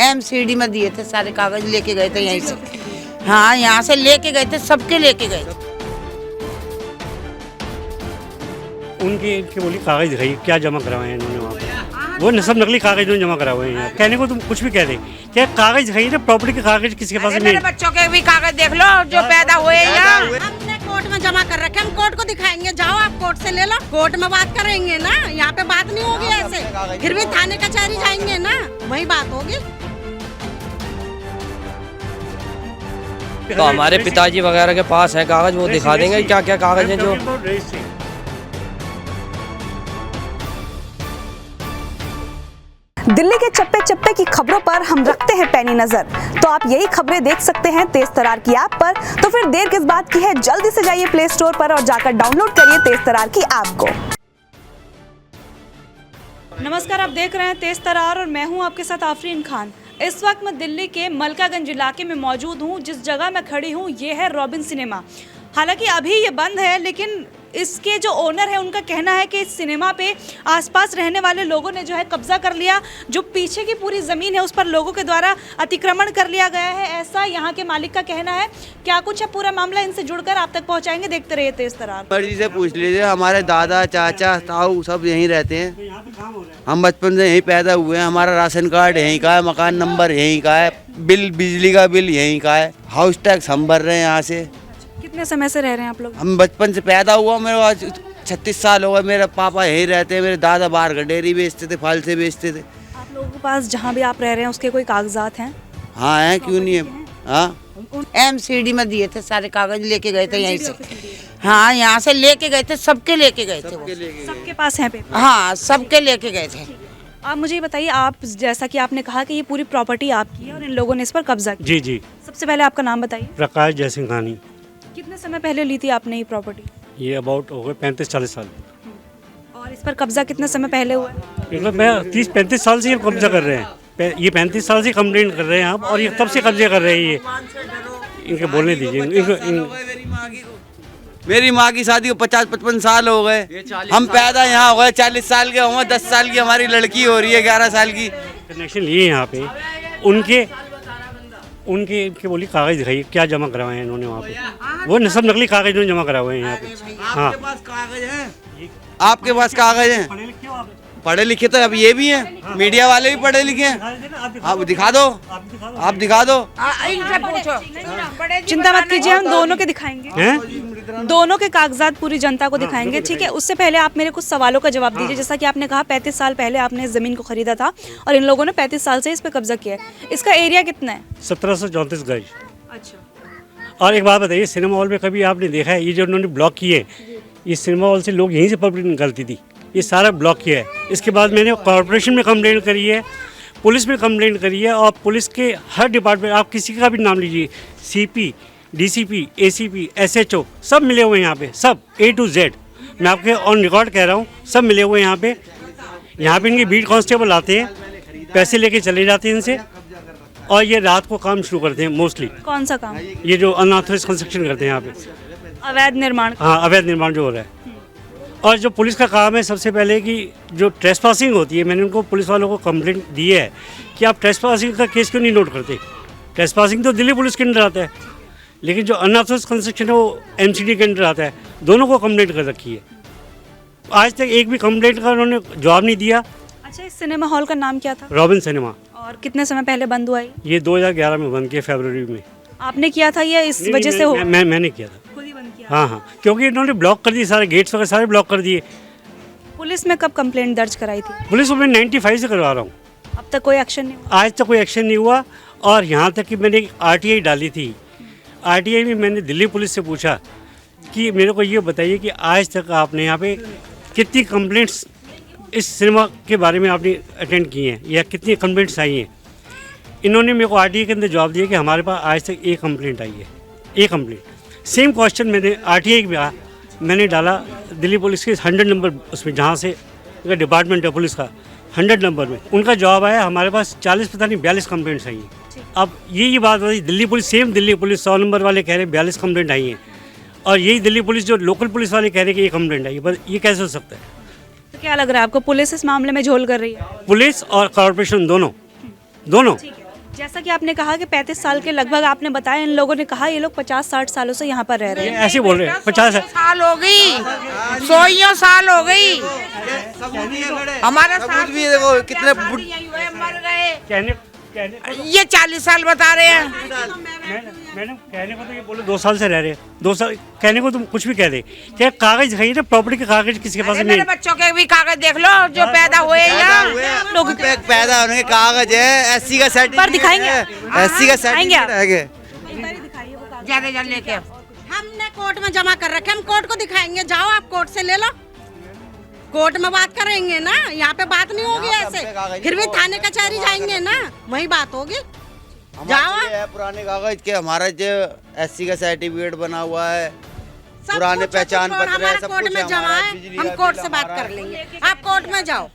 MCD में दिए थे, सारे कागज लेके गए थे यहीं से। हाँ, यहाँ से लेके गए थे, सबके लेके गए थे। उनके बोली कागज दिखाइए, क्या जमा करवाए हैं इन्होंने वहाँ पे। वो सब नकली कागज इन्होंने जमा करा हुए हैं। कहने को तुम कुछ भी कह दे, क्या कागज दिखाइए ना, प्रॉपर्टी के कागज किसी के पास नहीं। मेरे बच्चों के भी कागज देख लो जो पैदा हुए यहाँ। हमने कोर्ट में जमा कर रखे, हम कोर्ट को दिखाएंगे। जाओ आप कोर्ट से ले लो, कोर्ट में बात करेंगे ना, यहाँ पे बात नहीं होगी ऐसे। फिर भी थाने कचहरी जाएंगे ना, वही बात होगी। तो हमारे पिताजी वगैरह के पास है कागज, वो दिखा देंगे क्या क्या कागज हैं जो। दिल्ली के चप्पे चप्पे की खबरों पर हम रखते हैं पैनी नजर, तो आप यही खबरें देख सकते हैं तेज तरार की ऐप पर। तो फिर देर किस बात की है, जल्दी से जाइए प्ले स्टोर पर और जाकर डाउनलोड करिए तेज तरार की ऐप को। नमस्कार, आप देख रहे हैं तेज तरार और मैं हूं आपके साथ आफरीन खान। इस वक्त मैं दिल्ली के मलकागंज इलाके में मौजूद हूं। जिस जगह मैं खड़ी हूं ये है रॉबिन सिनेमा। हालांकि अभी ये बंद है, लेकिन इसके जो ओनर है उनका कहना है कि इस सिनेमा पे आसपास रहने वाले लोगों ने जो है कब्जा कर लिया। जो पीछे की पूरी ज़मीन है उस पर लोगों के द्वारा अतिक्रमण कर लिया गया है, ऐसा यहाँ के मालिक का कहना है। क्या कुछ है पूरा मामला, इनसे जुड़कर आप तक पहुँचाएंगे, देखते रहिए तेज तरार। मर्जी से पूछ लीजिए, हमारे दादा चाचा ताऊ सब यहीं रहते हैं। हम बचपन से यहीं पैदा हुए हैं। हमारा राशन कार्ड यहीं का है, मकान नंबर यहीं का है, बिल बिजली का बिल यहीं का है, हाउस टैक्स हम भर रहे हैं यहाँ से। कितने समय से रह रहे हैं आप लोग? हम बचपन से पैदा हुआ, मेरे आज 36 साल हो गए। मेरे पापा यहीं रहते हैं, मेरे दादा बाहर का डेयरी बेचते थे, फल से बेचते थे। आप लोगों के पास जहाँ भी आप रह रहे हैं उसके कोई कागजात हैं? हाँ हैं, क्यों नहीं है। हाँ, एमसीडी में दिए थे, सारे कागज लेके गए थे यहीं से। हाँ, यहाँ से लेके गए थे, सबके लेके गए थे वो। सबके पास हैं पेपर? हाँ, सबके लेके गए थे। आप मुझे ये बताइए, आप जैसा कि आपने कहा कि ये पूरी प्रॉपर्टी आपकी है और इन लोगों ने इस पर कब्जा किया। जी जी। सबसे पहले आपका नाम बताइए। प्रकाश जयसिंघानी। कितने समय पहले ली थी आपने ये प्रॉपर्टी? ये अबाउट हो गए 35-40 साल। और इस पर कब्जा कितने समय पहले हुआ है? मतलब मैं 30-35 साल से ये कब्जा कर रहे हैं। ये 35 साल से कंप्लेंट कर रहे हैं आप, और ये तब से कब्जे कर रहे हैं। ये इनके बोलने दीजिए। मेरी माँ की शादी को 50-55 साल हो गए। हम पैदा यहाँ हो गए, 40 साल के होंगे। 10 साल की हमारी लड़की हो रही है, 11 साल की। कनेक्शन लिए यहाँ पे उनके बोली कागज दिखाइए, क्या जमा करवाए हैं इन्होंने वहाँ पे। वो सब नकली कागज इन्होंने जमा करा हुए हैं यहाँ पे। हाँ, आपके पास कागज हैं? आपके पास कागज हैं? पढ़े लिखे तो अब ये भी हैं, मीडिया वाले भी पढ़े लिखे हैं। आप दिखा दो, आप दिखा दो। इनसे पूछो। चिंता मत कीजिए, हम दोनों के दिखाएंगे। दोनों के कागजात पूरी जनता को दिखाएंगे, ठीक है। उससे पहले आप मेरे कुछ सवालों का जवाब दीजिए। जैसा कि आपने कहा 35 साल पहले आपने इस जमीन को खरीदा था और इन लोगों ने 35 साल से इस पे कब्जा किया है। इसका एरिया कितना है? 1734 गज। अच्छा। और एक बात बताइए, सिनेमा हॉल में कभी आपने देखा है ये जो उन्होंने ब्लॉक किए, ये सिनेमा हॉल से लोग यहीं से पब्लिक निकलती थी, ये सारा ब्लॉक किया है। इसके बाद मैंने कॉर्पोरेशन में कंप्लेंट करी है, पुलिस में कंप्लेंट करी है, और पुलिस के हर डिपार्टमेंट, आप किसी का भी नाम लीजिए, सीपी, डीसीपी, एसीपी, एसएचओ, सब मिले हुए हैं यहाँ पे, सब A to Z। मैं आपके ऑन रिकॉर्ड कह रहा हूँ, सब मिले हुए हैं यहाँ पे। यहाँ पे इनके बीट कांस्टेबल आते हैं, पैसे लेके चले जाते हैं इनसे, और ये रात को काम शुरू करते हैं मोस्टली। कौन सा काम? ये जो अनऑथराइज्ड कंस्ट्रक्शन करते हैं यहाँ पे, अवैध निर्माण। हाँ, अवैध निर्माण जो हो रहा है। और जो पुलिस का काम है सबसे पहले कि जो ट्रेसपासिंग होती है, मैंने उनको पुलिस वालों को कंप्लेंट दी है कि आप ट्रेसपासिंग का केस क्यों नहीं नोट करते। ट्रेसपासिंग तो दिल्ली पुलिस के अंडर आता है, लेकिन जो अनऑथराइज्ड कंस्ट्रक्शन है वो एमसीडी के अंडर आता है। दोनों को कंप्लेंट कर रखी है, आज तक एक भी कंप्लेंट का उन्होंने जवाब नहीं दिया। अच्छा, इस सिनेमा हॉल का नाम क्या था? Robin cinema. और कितने समय पहले बंद हुआ ये 2011 में बंद किया, फरवरी में। आपने किया था या इस वजह से हो? मैंने किया था, खुद ही बंद किया। हाँ हाँ, क्योंकि इन्होंने ब्लॉक कर दिए, सारे गेट्स वगैरह सारे ब्लॉक कर दिए। पुलिस में कब कंप्लेंट दर्ज कराई थी? पुलिस को मैं 95 से करवा रहा हूँ, अब तक कोई एक्शन नहीं हुआ? आज तक कोई एक्शन नहीं हुआ। और यहाँ तक कि मैंने RTI डाली थी, RTI में मैंने दिल्ली पुलिस से पूछा कि मेरे को ये बताइए कि आज तक आपने यहाँ पे कितनी कंप्लेंट्स इस सिनेमा के बारे में आपने अटेंड की हैं, या कितनी कंप्लेंट्स आई हैं। इन्होंने मेरे को RTI के अंदर जवाब दिया कि हमारे पास आज तक एक कंप्लेंट आई है, एक कंप्लेंट। सेम क्वेश्चन मैंने RTI में मैंने डाला दिल्ली पुलिस के 100 नंबर उसमें, जहाँ से डिपार्टमेंट है पुलिस का, 100 नंबर में उनका जवाब आया हमारे पास 40 पता नहीं 42 कंप्लेंट्स आई हैं। अब यही बात बताइए, Delhi police, same Delhi police 100 number वाले कह रहे हैं 42 कंप्लेंट आई हैं, और यही दिल्ली पुलिस जो लोकल पुलिस वाले कह रहे हैं कि ये कंप्लेंट आई है। बस ये कैसे हो सकता है? तो क्या लग रहा है आपको, पुलिस इस मामले में झोल कर रही है? पुलिस और कॉर्पोरेशन दोनों जैसा कि आपने कहा कि 35 साल के लगभग आपने बताया, इन लोगों ने कहा ये लोग 50-60 सालों से यहाँ पर रह रहे हैं। ऐसे बोल रहे हैं 50 साल हो गई, 100 साल हो गई। हमारा सबूत भी देखो कितने मर गए, कहने ये 40 साल बता रहे हैं। मैडम कहने को तो ये बोलो 2 साल से रह रहे हैं, 2 साल कहने को तुम कुछ भी कह दे। क्या कागज दिखाइए ना, प्रॉपर्टी के कागज किसके पास नहीं? मेरे बच्चों के भी कागज देख लो जो पैदा हुए यहाँ। लोग पैदा होने के कागज है, एससी का सर्टिफिकेट पर दिखाएंगे? एससी का सर्टिफिकेट है। ज्यादा लेके हमने कोर्ट में जमा कर रखे, हम कोर्ट को दिखाएंगे। जाओ आप कोर्ट से ले लो, कोर्ट में बात करेंगे ना, यहाँ पे बात नहीं होगी ऐसे। फिर भी थाने कचहरी जाएंगे ना, वही बात होगी। जाओ आप। है पुराने कागज के, हमारा जो एससी का सर्टिफिकेट बना हुआ है, सब पुराने कुछ पहचान कोर्ट- पत्र है, हमारा सब कोर्ट कुछ में है जमा हमारा, है, बिजली हम का कोर्ट बिल से बात हमारा कर लेंगे। आप कोर्ट में जाओ,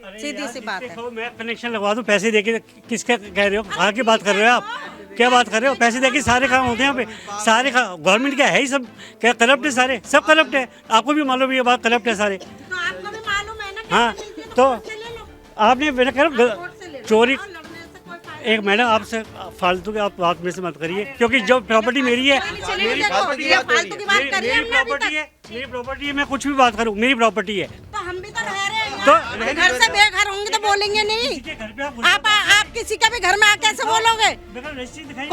सीधी सी बात है। मैं कनेक्शन लगवा दूं, पैसे देके किसका कह रहे हो? कहाँ की बात कर रहे हो आप? क्या बात कर रहे हो? पैसे देके सारे काम होते हैं यहाँ पे, सारे गवर्नमेंट क्या है ही सब, क्या करप्ट है सारे, सब करप्ट है। आपको भी मालूम है ये बात, करप्ट है सारे। तो आपको भी मालूम है ना। हाँ तो आपने मैंने कह रहा हूँ चोरी। एक मैडम आपसे फालतू की आप बात में से मत करिए, क्योंकि जो प्रॉपर्टी मेरी है, मेरी फालतू की बात करिए हमने अभी प्रॉपर्टी है, मेरी प्रॉपर्टी है, मैं कुछ भी बात करूँ, मेरी प्रॉपर्टी है। तो हम भी तो रह रहे हैं तो यहाँ। घर से बेघर होंगे तो बोलेंगे नहीं। घर पे आप किसी के भी घर में आके ऐसे बोलोगे? रसीद दिखाइए।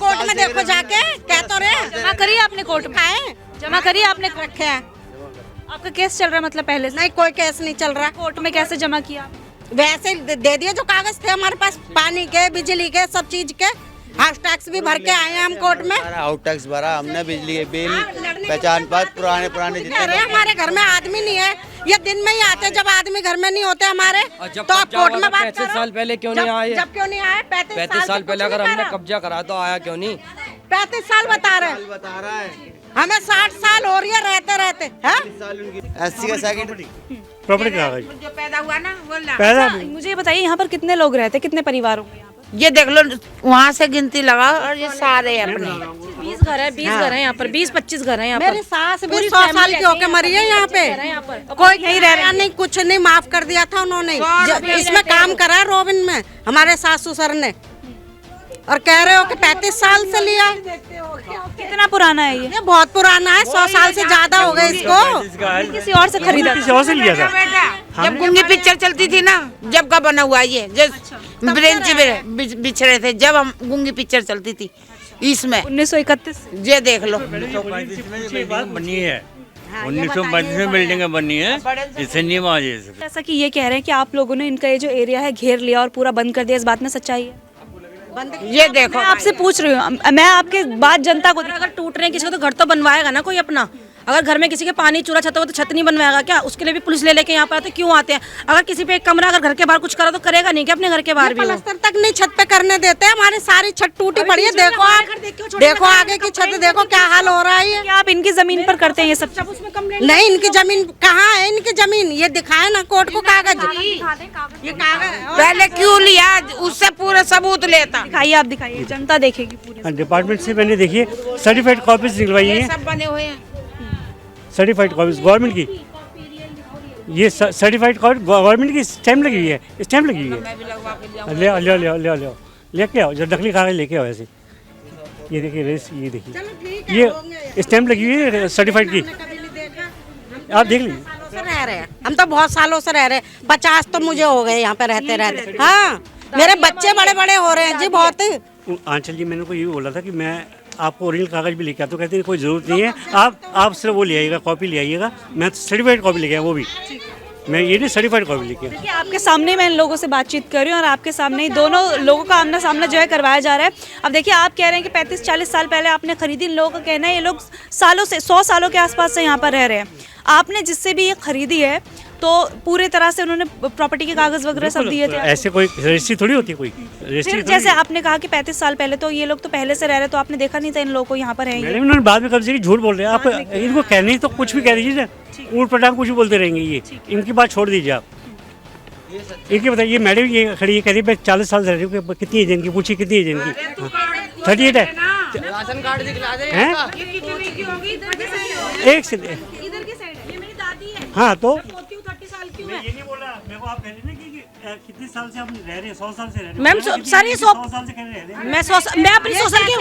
कोर्ट में देखो जाके, कह तो रहे। जमा करिए आपने कोर्ट में? आए जमा करिए आपने? रखे हैं। आपका केस चल रहा है मतलब पहले से? नहीं, कोई केस नहीं चल रहा। कोर्ट में कैसे जमा किया? वैसे दे दिए जो कागज थे हमारे पास, पानी के, बिजली के, सब चीज के। हाउस टैक्स भी भर के आए हैं हम कोर्ट में। हाउस टैक्स भरा हमने, बिजली के बिल, पहचान पत्र, पुराने कह जितने रहे हैं हमारे घर में आदमी नहीं है, ये दिन में ही आते, जब आदमी घर में नहीं होते हमारे जब तो आप कब्जा कोर्ट हुआ में था, बात 35 करो। साल पहले क्यों नहीं आए? जब क्यों नहीं आए? 35 साल पहले अगर हमने कब्जा करा तो आया क्यों नहीं? 35 साल बता रहे हैं। बता रहा है। हमें 60 साल हो रही है रहते रहते हैं। एससी का सर्टिफिकेट प्रॉपर्टी का कागज जो पैदा हुआ ना वो पैदा मुझे ये बताइए यहाँ पर कितने लोग रहते हैं, कितने परिवार होंगे यहाँ पर? ये देख लो, वहाँ से गिनती लगाओ और ये सारे अपने। 20 घर है, 20 घर है यहाँ पर, 20-25 घर है यहाँ पर। मेरी सास भी 100 साल की होके मरी है यहाँ पे। कोई नहीं रह रहा, नहीं कुछ नहीं, माफ कर दिया था उन्होंने। इसमें काम करा रोबिन में हमारे सासू सर ने, और कह रहे हो कि 35 साल से लिया है। कितना पुराना है ये? ये बहुत पुराना है, 100 साल से ज्यादा हो गए इसको। किसी और से खरीदा था? किसी और से लिया था। बेटा जब गुंगी पिक्चर चलती थी ना, जब का बना हुआ ये, जब ब्रेंच बिछड़े थे, जब हम गुंगी पिक्चर चलती थी इसमें, 1931। ये देख लो। बनी है 1935 में बिल्डिंग बनी है, इससे नहीं माजे। जैसा कि ये कह रहे हैं कि आप लोगों ने इनका ये जो एरिया है घेर लिया और पूरा बंद कर दिया, इस बात में सच्चाई है? ये देखो, मैं आपसे पूछ रही हूँ, मैं आपके बात जनता को। अगर टूट रहे हैं किसी को तो घर तो बनवाएगा ना कोई अपना। अगर घर में किसी के पानी चूरा छत हो तो छत नहीं बनवाएगा क्या? उसके लिए भी पुलिस ले लेके यहाँ पर आते, क्यों आते हैं? अगर किसी पे एक कमरा अगर घर के बाहर कुछ करा तो करेगा नहीं क्या अपने घर के बाहर भी? प्लास्टर तक नहीं छत पे करने देते, हमारी सारी छत टूटी पड़ी है। देखो आप, देखो आगे की छत, देखो क्या हाल हो रहा है ये। क्या आप इनकी जमीन पर करते हैं ये सब? नहीं, इनकी जमीन कहाँ है? इनकी जमीन ये दिखाए ना कोर्ट को कागज, ये कागज। पहले क्यों लिया? उससे पूरे सबूत लेता। दिखाइए, आप दिखाइए, जनता देखेगी पूरी। डिपार्टमेंट से मैंने देखिए सर्टिफाइड कॉपीज निकलवाई ये है, सब बने हुए हैं। सर्टिफाइड कॉपीज गवर्नमेंट की। ये सर्टिफाइड कॉपी गवर्नमेंट की स्टैम्प लगी हुई है, स्टैम्प लगी हुई है। ले आओ ले आओ ले आओ ले आओ ले आओ लेके आओ, जो नकली कागज लेके आओ ऐसे। ये देखिए रेस, ये देखिए ये स्टैम्प लगी हुई है सर्टिफाइड की, आप देख लीजिए। सालों से रह रहे हैं हम, तो बहुत सालों से रह रहे हैं। 50 तो मुझे हो गए यहाँ पे रहते रहते। हाँ, मेरे बच्चे बड़े बड़े हो रहे हैं जी बहुत। आंचल जी मैंने को ये बोला था कि मैं आपको ओरिजिनल कागज भी लेके आता, तो कहते हैं कोई ज़रूरत नहीं है, आप सिर्फ वो ले आइएगा, कॉपी ले आइएगा। मैं सर्टिफाइड कॉपी लेके आया, वो भी मैं ये नहीं सर्टिफाइड कॉपी लेके। देखिए आपके सामने मैं इन लोगों से बातचीत कर रही हूँ और आपके सामने ही दोनों लोगों का आमना सामना जो है करवाया जा रहा है। अब देखिए आप कह रहे हैं कि 35-40 साल पहले आपने खरीदी, इन लोगों का कहना है ये लोग सालों से 100 सालों के आसपास से यहाँ पर रह रहे हैं। आपने जिससे भी ये खरीदी है तो पूरे तरह से उन्होंने प्रॉपर्टी के कागज वगैरह सब दिए थे? ऐसे कोई रजिस्ट्री थोड़ी होती है, कोई रजिस्ट्री। जैसे आपने कहा कि 35 साल पहले, तो ये लोग तो पहले से रह रहे, तो आपने देखा नहीं था इन लोगों को यहाँ पर है? मैडम इन्होंने बाद में कब्जे की, झूठ बोल रहे हैं आप। इनको कहने ही तो कुछ भी कह दीजिए ना, ऊट पटांग कुछ भी बोलते रहेंगे ये। इनकी बात छोड़ दीजिए आप, इनकी बताइए। मैडम ये खड़ी है, कह रही मैं 40 साल से रह रही हूँ, कितनी एज इनकी? पूछिए कितनी एज इनकी? 38 है। राशन कार्ड दिखला दे। एक से इधर की साइड है, ये मेरी दादी है। हाँ तो 30 साल की मैं ये नहीं बोल रहा, मेरे को आप कह रहे हैं ना कि कितने साल से हम रह रहे हैं? 100 साल से रह रहे हैं। मैम सर ये 100 साल से कह रहे हैं। मैं अपनी सोशल की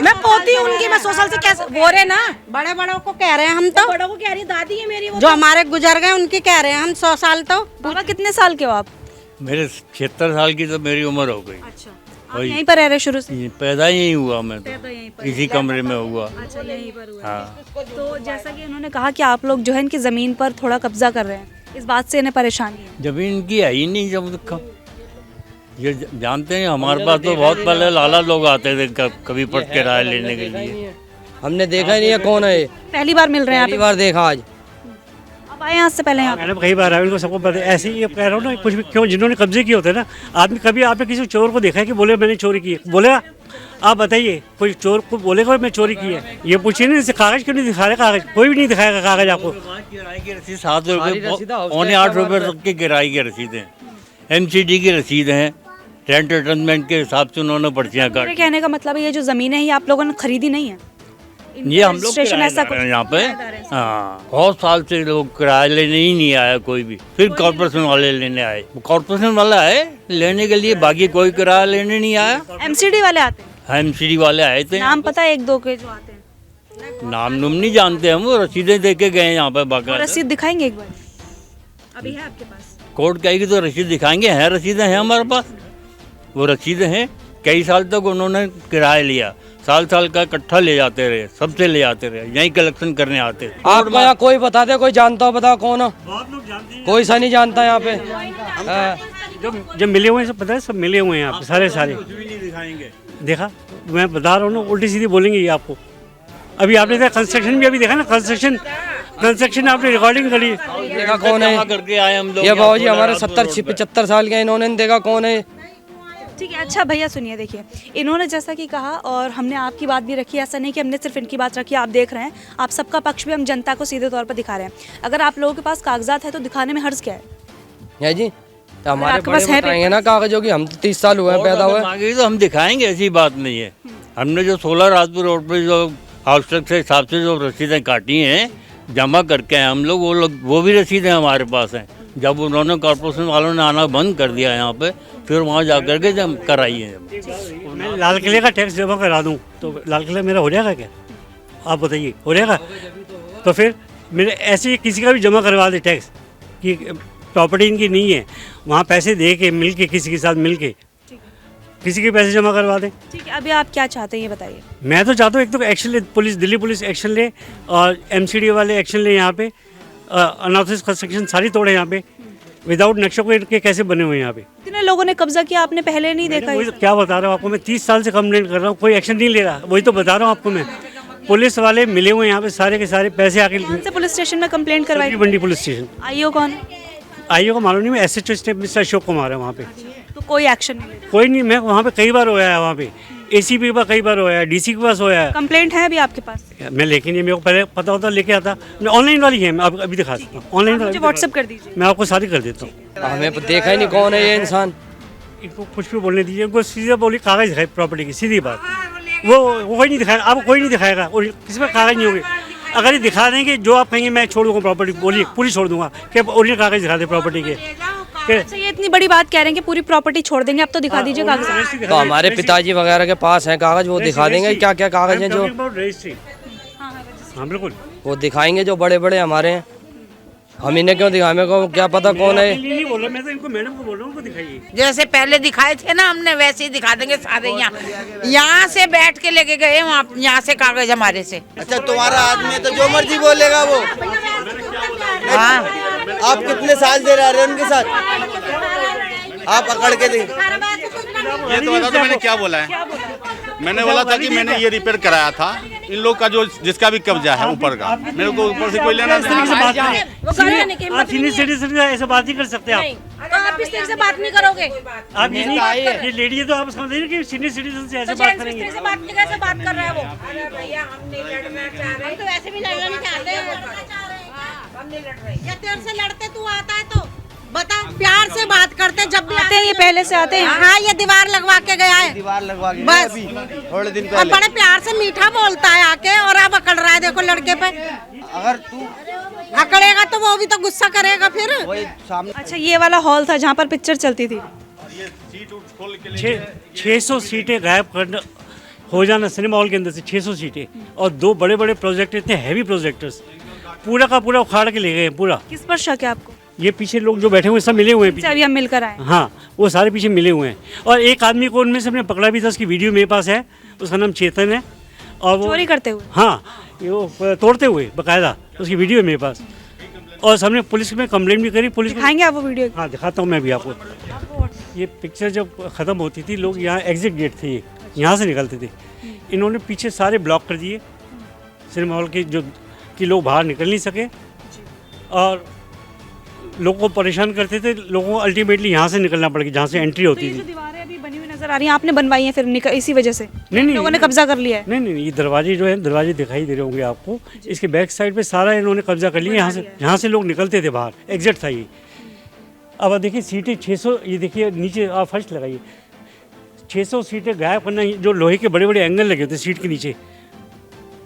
मैं पोती हूँ उनकी, मैं सोशल से कैसे बोल रहे ना, बड़े बड़ों को कह रहे हैं हम तो, बड़ों को कह रही दादी है मेरी वो जो हमारे गुजर गए उनकी कह रहे हैं हम 100 साल तो। बाबा कितने साल के हो आप? मेरे 76 साल की तो मेरी उम्र हो गई। अच्छा, आप यहीं पर रह रहे शुरू से? पैदा ही यहीं हुआ मैं तो, यहीं पर? इसी कमरे में हुआ। अच्छा, यहीं पर हुआ। हाँ, तो जैसा कि उन्होंने कहा कि आप लोग जो है इनकी ज़मीन पर थोड़ा कब्जा कर रहे हैं, इस बात से इन्हें परेशानी है। जमीन की है ही नहीं जब तक। ये जानते हैं हमारे पास तो बहुत पहले लाला लोग आते थे कभी पट किराया लेने के लिए। हमने देखा ही नहीं है कौन है ये, पहली बार मिल रहे हैं पहली आप? बार देखा आज। आप आए यहाँ से पहले यहाँ? मैडम कई बार आए, उनको सबको पता है। ऐसे ही कह रहा हूँ ना, कुछ भी क्यों जिन्होंने कब्जे किए होते हैं ना, आदमी कभी आपने किसी चोर को देखा है कि बोले मैंने चोरी की है? बोलेगा? आप बताइए, कोई चोर को बोलेगा मैं चोरी की है? ये पूछिए ना, इससे कागज क्यों नहीं दिखा रहे? कागज कोई भी नहीं दिखाएगा कागज आपको। किराए की रसीद 7 रुपये, पौने 8 रुपये तक की किराए की रसीद है, MCD की रसीद है, रेंट अटेंडमेंट के हिसाब से उन्होंने पर्चियाँ मेरे काटी। कहने का मतलब है ये जो ज़मीन है ये आप लोगों ने खरीदी नहीं है? ये हम लोग रजिस्ट्रेशन ऐसा किराएदार हैं यहाँ पे। हाँ, बहुत साल से लोग किराया लेने ही नहीं आया कोई भी, फिर कॉर्पोरेशन वाले लेने आए। कॉर्पोरेशन वाला आए लेने के लिए, बाकी कोई किराया लेने नहीं आया। MCD वाले आते हैं? MCD वाले आए थे। नाम पता है 1-2 के जो आते हैं? नाम नुम नहीं जानते हम, वो रसीदें दे के गए यहाँ पे। वो बाकायदा रसीद दिखाएंगे एक बार? अभी है आपके पास? कोर्ट कहेगी तो रसीद दिखाएंगे, हैं रसीदें हैं हमारे पास, वो रसीदें हैं। कई साल तक उन्होंने किराया लिया, साल का इकट्ठा ले जाते रहे, सबसे ले जाते रहे, यहीं कलेक्शन करने आते थे। आपको यहाँ कोई बता दे, कोई जानता हो बताओ कौन हो? बहुत लोग जानते हैं। कोई सा नहीं जानता यहाँ पे। जब मिले हुए हैं सब पता है, सब मिले हुए हैं यहाँ पे सारे। कुछ भी नहीं दिखाएंगे। देखा, मैं बता रहा हूँ ना, उल्टी सीधी बोलेंगे ये आपको। अभी आपने देखा कंस्ट्रक्शन भी अभी देखा ना, कंस्ट्रक्शन आपने रिकॉर्डिंग करी। देखा कौन है? करके आए हम लोग। ये बाबूजी हमारे 70-75 साल के, इन्होंने देखा कौन है? ठीक है। अच्छा भैया सुनिए, देखिए इन्होंने जैसा कि कहा और हमने आपकी बात भी रखी, ऐसा नहीं कि हमने सिर्फ इनकी बात रखी। आप देख रहे हैं, आप सबका पक्ष भी हम जनता को सीधे तौर पर दिखा रहे हैं। अगर आप लोगों के पास कागजात है तो दिखाने में हर्ज क्या है? जी, तो हमारे आपके बड़े पास है बताएंगे ना कागजों की। हम तो 30 साल हुए हैं पैदा हुए। मांगे तो हम दिखाएंगे, ऐसी बात नहीं है। हमने जो 16 राजपुर रोड पे जो हाउस टैक्स के हिसाब से जो रसीदें काटी हैं, जमा करके हैं हम लोग, वो भी रसीदें हमारे पास हैं। जब उन्होंने कॉर्पोरेशन वालों ने आना बंद कर दिया यहाँ पे, फिर वहाँ जा कर के जब कराई है। मैं लाल किले का टैक्स जमा करा दूँ तो लाल किला मेरा हो जाएगा क्या? आप बताइए, हो जाएगा? तो फिर मेरे ऐसे किसी का भी जमा करवा दे टैक्स कि प्रॉपर्टी इनकी नहीं है, वहाँ पैसे दे के मिल के किसी के साथ मिल के किसी के पैसे जमा करवा दें। ठीक है, अभी आप क्या चाहते हैं ये बताइए? मैं तो चाहता हूँ एक तो एक्शन ले, पुलिस, दिल्ली पुलिस एक्शन ले और MCD वाले एक्शन ले। यहाँ पे अनऑथराइज्ड कंस्ट्रक्शन सारी तोड़े यहाँ पे, विदाउट नक्शों के कैसे बने हुए हैं यहाँ पे। कितने लोगों ने कब्जा किया आपने पहले नहीं देखा? वही तो क्या बता रहा हूँ आपको मैं, 30 साल से कंप्लेंट कर रहा हूँ, कोई एक्शन नहीं ले रहा। वही तो बता रहा हूँ आपको मैं, पुलिस वाले मिले हुए हैं यहाँ पे, सारे के सारे पैसे आके। कौन से पुलिस स्टेशन में कंप्लेंट करवाई? मंडी पुलिस स्टेशन। आईओ कौन? आईओ को मालूम नहीं, मैं SHO step mister Ashok Kumar है वहाँ पे। तो कोई एक्शन नहीं लेते? कोई नहीं, मैं वहाँ पे कई बार होया है, वहाँ पे ACP के पास कई बार होया है, DC के पास होया है। कंप्लेंट है अभी आपके पास? मैं लेकिन ये मेरे को पहले पता होता लेके आता। मैं ऑनलाइन वाली है, मैं अभी दिखा सकता हूँ। ऑनलाइन मुझे व्हाट्सएप कर दीजिए, मैं आपको सारी कर देता हूँ। हमें देखा ही नहीं कौन है ये इंसान। इनको कुछ भी बोलने दीजिए, उनको सीधे बोली कागज दिखाए प्रॉपर्टी की, सीधी बात। वो कोई नहीं दिखाएगा आपको, कोई नहीं दिखाएगा, और किसी पर कागज नहीं होंगे। अगर ये दिखा देंगे जो आप कहेंगे मैं छोड़ दूंगा प्रॉपर्टी, बोलिए पूरी छोड़ दूंगा, कि ओरिजिनल कागज दिखा दे प्रॉपर्टी के। अच्छा, ये इतनी बड़ी बात कह रहे हैं कि पूरी प्रॉपर्टी छोड़ देंगे, अब तो दिखा दीजिए कागज। तो हमारे पिताजी वगैरह के पास हैं कागज, वो दिखा देंगे क्या क्या कागज हैं जो। हाँ बिल्कुल, वो दिखाएंगे जो बड़े बड़े हमारे हैं। हम इन्हें क्यों दिखाएं, मेरे को क्या पता कौन है। नहीं बोल रहा मैं, तो इनको मैडम को बोल रहा हूँ, उनको दिखाइए। जैसे पहले दिखाए थे ना हमने, वैसे ही दिखा देंगे सारे। यहाँ से बैठ के लेके गए, वहाँ यहाँ से कागज हमारे से। अच्छा, तुम्हारा आदमी है तो जो मर्जी बोलेगा वो। हाँ, आप कितने साल से रह रहे हैं उनके साथ? आप पकड़ के देख। ये तो बता दो मैंने क्या बोला है। मैंने बोला था कि मैंने ये रिपेयर कराया था। इन लोग का जो जिसका भी कब्जा है ऊपर का, मेरे को ऊपर से कोई लेना इस तरीके से बात नहीं, वो गाड़ी आने की हिम्मत आप सीनियर सिटीजन से ऐसे बात नहीं कर सकते आप। तो आप इस तरह से बात नहीं करोगे। आप ये नहीं, ये लेडी है तो आप समझ रहे कि सीनियर सिटीजन से ऐसे तो बात जेंट्स इस करेंगे। तरह से बात नहीं, कैसे बात कर रहा है वो? हम तो वैसे भी लड़ना नहीं चाहते हैं। या तेरे से लड़ते तू आता है तो बता, प्यार से बात करते जब भी आते हैं, ये पहले से आते हैं। हाँ, ये दीवार लगवा के गया है, दीवार लगवा के बस। थोड़े दिन और पहले। बड़े प्यार से मीठा बोलता है आके, और अब अकड़ रहा है देखो लड़के पे। अगर तू अकड़ेगा तो वो भी तो गुस्सा करेगा फिर। अच्छा, ये वाला हॉल था जहाँ पर पिक्चर चलती थी। 600 सीटें गायब करना हो जाना सिनेमा हॉल के अंदर से, 600 सीटें, और 2 बड़े बड़े प्रोजेक्ट, इतने हैवी प्रोजेक्टर्स पूरा का पूरा उखाड़ के ले गए हैं पूरा। किस पर शक है आपको? ये पीछे लोग जो बैठे हुए हैं सब मिले हुए हैं जिनसे अभी हम मिलकर आए। हाँ, वो सारे पीछे मिले हुए हैं, और एक आदमी को उनमें से हमने पकड़ा भी था, उसकी वीडियो मेरे पास है, उसका नाम चेतन है, और वो चोरी करते हुए। हाँ, ये वो तोड़ते हुए बाकायदा, उसकी वीडियो है मेरे पास, और हमने पुलिस में कंप्लेंट भी करी। पुलिस दिखाएंगे आप वो वीडियो? हाँ, दिखाता हूँ मैं भी आपको। ये पिक्चर जब ख़त्म होती थी, लोग यहाँ एग्जिट गेट थे, ये यहाँ से निकलते थे, इन्होंने पीछे सारे ब्लॉक कर दिए सिनेमा हॉल के, जो कि लोग बाहर निकल नहीं सके, और लोगों को परेशान करते थे। लोगों को अल्टीमेटली यहाँ से निकलना पड़ गया, जहाँ से एंट्री होती थी। दीवारें अभी बनी हुई नजर आ रही हैं, आपने बनवाई हैं फिर इसी वजह से? नहीं, लोगों ने कब्जा कर लिया है? नहीं, ये दरवाजे जो है, दरवाजे दिखाई दे रहे होंगे आपको, इसके बैक साइड पे सारा इन्होंने कब्जा कर लिया, यहाँ से लोग निकलते थे बाहर, एग्जिट था ये। अब देखिए सीटें 600, ये देखिए नीचे आप फर्श लगाइए, 600 सीटें गायब करना, जो लोहे के बड़े बड़े एंगल लगे होते सीट के नीचे,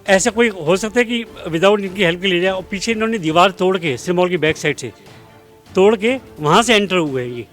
ऐसा कोई हो सकता है कि विदाउट इनकी हेल्प के ले जाए? और पीछे इन्होंने दीवार तोड़ के सिनेमा हॉल की बैक साइड से तोड़ के वहाँ से एंटर हुए हैं, ये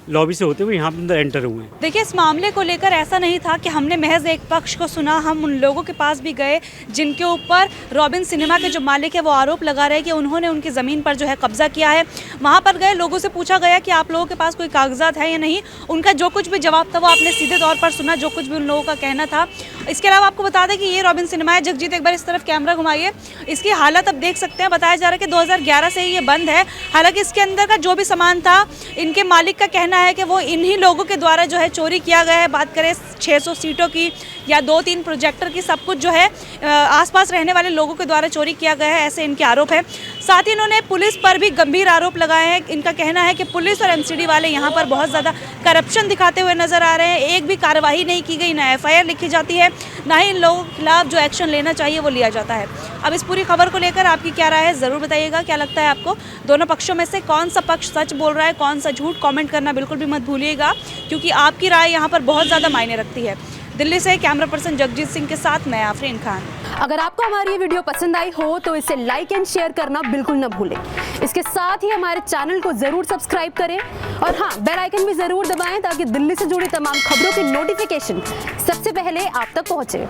लॉबी से होते हुए यहाँ अंदर एंटर हुए हैं। देखिए, इस मामले को लेकर ऐसा नहीं था कि हमने महज एक पक्ष को सुना, हम उन लोगों के पास भी गए जिनके ऊपर रॉबिन सिनेमा के जो मालिक है वो आरोप लगा रहे हैं कि उन्होंने उनकी ज़मीन पर जो है कब्जा किया है। वहाँ पर गए, लोगों से पूछा गया कि आप लोगों के पास कोई कागजात है या नहीं। उनका जो कुछ भी जवाब था वो आपने सीधे तौर पर सुना, जो कुछ भी उन लोगों का कहना था। इसके अलावा आपको बता दें कि ये रॉबिन सिनेमा है। जगजीत, एक बार इस तरफ कैमरा घुमाइए। इसकी हालत अब देख सकते हैं, बताया जा रहा है कि 2011 से ही ये बंद है। हालांकि इसके अंदर का जो भी सामान था, इनके मालिक का कहना है कि वो इन्हीं लोगों के द्वारा जो है चोरी किया गया है। बात करें 600 सीटों की या 2-3 प्रोजेक्टर की, सब कुछ जो है आसपास रहने वाले लोगों के द्वारा चोरी किया गया है, ऐसे इनके आरोप है। साथ ही इन्होंने पुलिस पर भी गंभीर आरोप लगाए हैं। इनका कहना है कि पुलिस और एमसीडी वाले यहाँ पर बहुत ज़्यादा करप्शन दिखाते हुए नजर आ रहे हैं। एक भी कार्रवाई नहीं की गई, ना FIR लिखी जाती है, ना ही इन लोगों के खिलाफ जो एक्शन लेना चाहिए वो लिया जाता है। अब इस पूरी खबर को लेकर आपकी क्या राय है, ज़रूर बताइएगा। क्या लगता है आपको, दोनों पक्षों में से कौन सा पक्ष सच बोल रहा है, कौन सा झूठ? कमेंट करना बिल्कुल भी मत भूलिएगा, क्योंकि आपकी राय यहाँ पर बहुत ज़्यादा मायने रखती है। दिल्ली से कैमरा पर्सन जगजीत सिंह के साथ मैं आफरीन खान। अगर आपको हमारी ये वीडियो पसंद आई हो तो इसे लाइक एंड शेयर करना बिल्कुल न भूलें। इसके साथ ही हमारे चैनल को जरूर सब्सक्राइब करें, और हाँ, बेल आइकन भी जरूर दबाएं ताकि दिल्ली से जुड़ी तमाम खबरों की नोटिफिकेशन सबसे पहले आप तक पहुंचे।